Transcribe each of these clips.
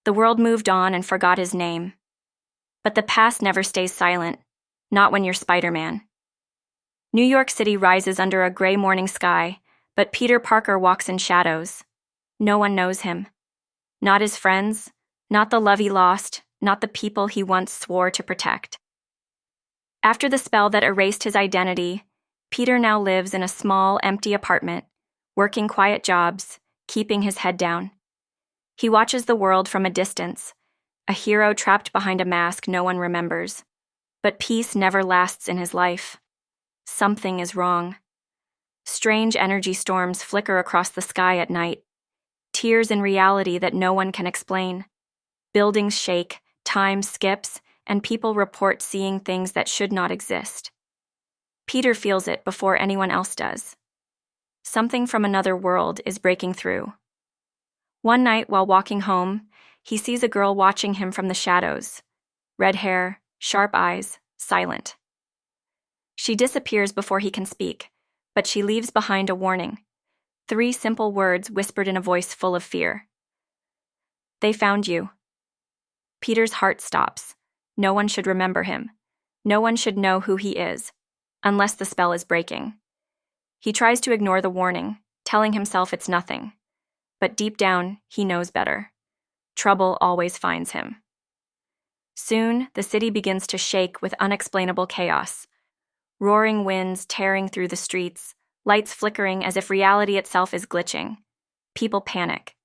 The world moved on and forgot his name. But the past never stays silent, not when you're Spider-Man. New York City rises under a gray morning sky, but Peter Parker walks in shadows. No one knows him. Not his friends, not the love he lost, not the people he once swore to protect. After the spell that erased his identity, Peter now lives in a small, empty apartment, working quiet jobs, keeping his head down. He watches the world from a distance, a hero trapped behind a mask no one remembers. But peace never lasts in his life. Something is wrong. Strange energy storms flicker across the sky at night, tears in reality that no one can explain. Buildings shake, time skips, and people report seeing things that should not exist. Peter feels it before anyone else does. Something from another world is breaking through. One night while walking home, he sees a girl watching him from the shadows. Red hair, sharp eyes, silent. She disappears before he can speak, but she leaves behind a warning. 3 simple words whispered in a voice full of fear. They found you. Peter's heart stops. No one should remember him. No one should know who he is, unless the spell is breaking. He tries to ignore the warning, telling himself it's nothing. But deep down, he knows better. Trouble always finds him. Soon, the city begins to shake with unexplainable chaos. Roaring winds tearing through the streets, lights flickering as if reality itself is glitching. People panic.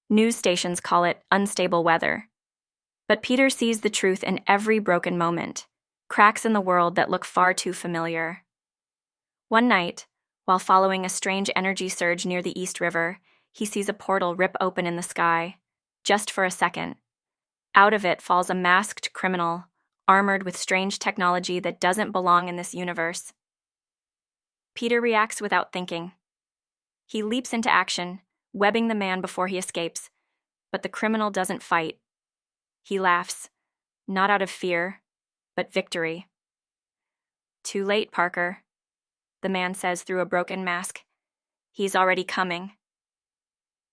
News stations call it unstable weather. But Peter sees the truth in every broken moment, cracks in the world that look far too familiar. One night, while following a strange energy surge near the East River, he sees a portal rip open in the sky, just for a second. Out of it falls a masked criminal, armored with strange technology that doesn't belong in this universe. Peter reacts without thinking. He leaps into action, webbing the man before he escapes, but the criminal doesn't fight. He laughs, not out of fear, but victory. "Too late, Parker," the man says through a broken mask. "He's already coming."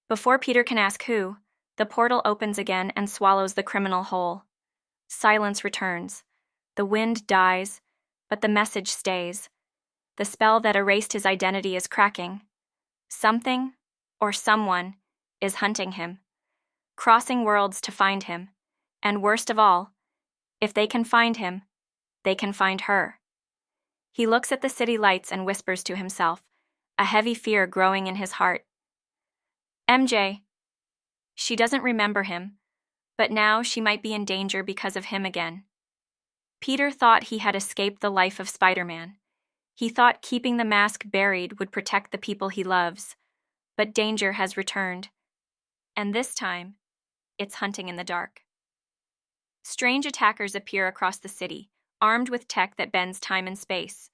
Before Peter can ask who, the portal opens again and swallows the criminal whole. Silence returns. The wind dies, but the message stays. The spell that erased his identity is cracking. Something, or someone, is hunting him, crossing worlds to find him. And worst of all, if they can find him, they can find her. He looks at the city lights and whispers to himself, a heavy fear growing in his heart. MJ. She doesn't remember him, but now she might be in danger because of him again. Peter thought he had escaped the life of Spider-Man. He thought keeping the mask buried would protect the people he loves, but danger has returned. And this time, it's hunting in the dark. Strange attackers appear across the city, armed with tech that bends time and space.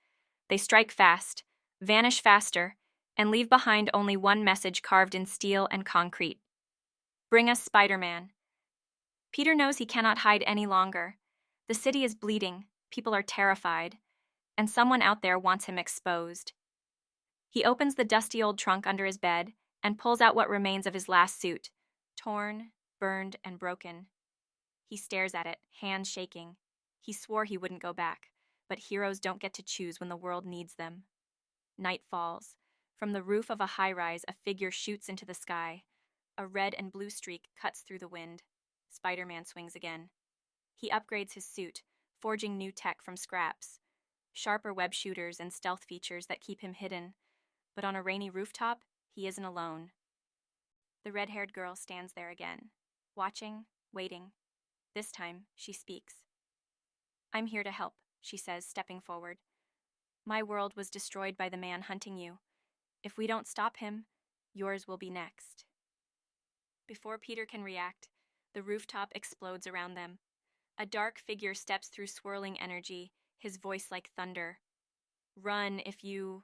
They strike fast, vanish faster, and leave behind only one message carved in steel and concrete. Bring us Spider-Man. Peter knows he cannot hide any longer. The city is bleeding, people are terrified, and someone out there wants him exposed. He opens the dusty old trunk under his bed and pulls out what remains of his last suit, torn, burned, and broken. He stares at it, hands shaking. He swore he wouldn't go back, but heroes don't get to choose when the world needs them. Night falls. From the roof of a high-rise, a figure shoots into the sky. A red and blue streak cuts through the wind. Spider-Man swings again. He upgrades his suit, forging new tech from scraps. Sharper web shooters and stealth features that keep him hidden. But on a rainy rooftop, he isn't alone. The red-haired girl stands there again, watching, waiting. This time, she speaks. "I'm here to help," she says, stepping forward. "My world was destroyed by the man hunting you. If we don't stop him, yours will be next." Before Peter can react, the rooftop explodes around them. A dark figure steps through swirling energy, his voice like thunder. "Run if you..."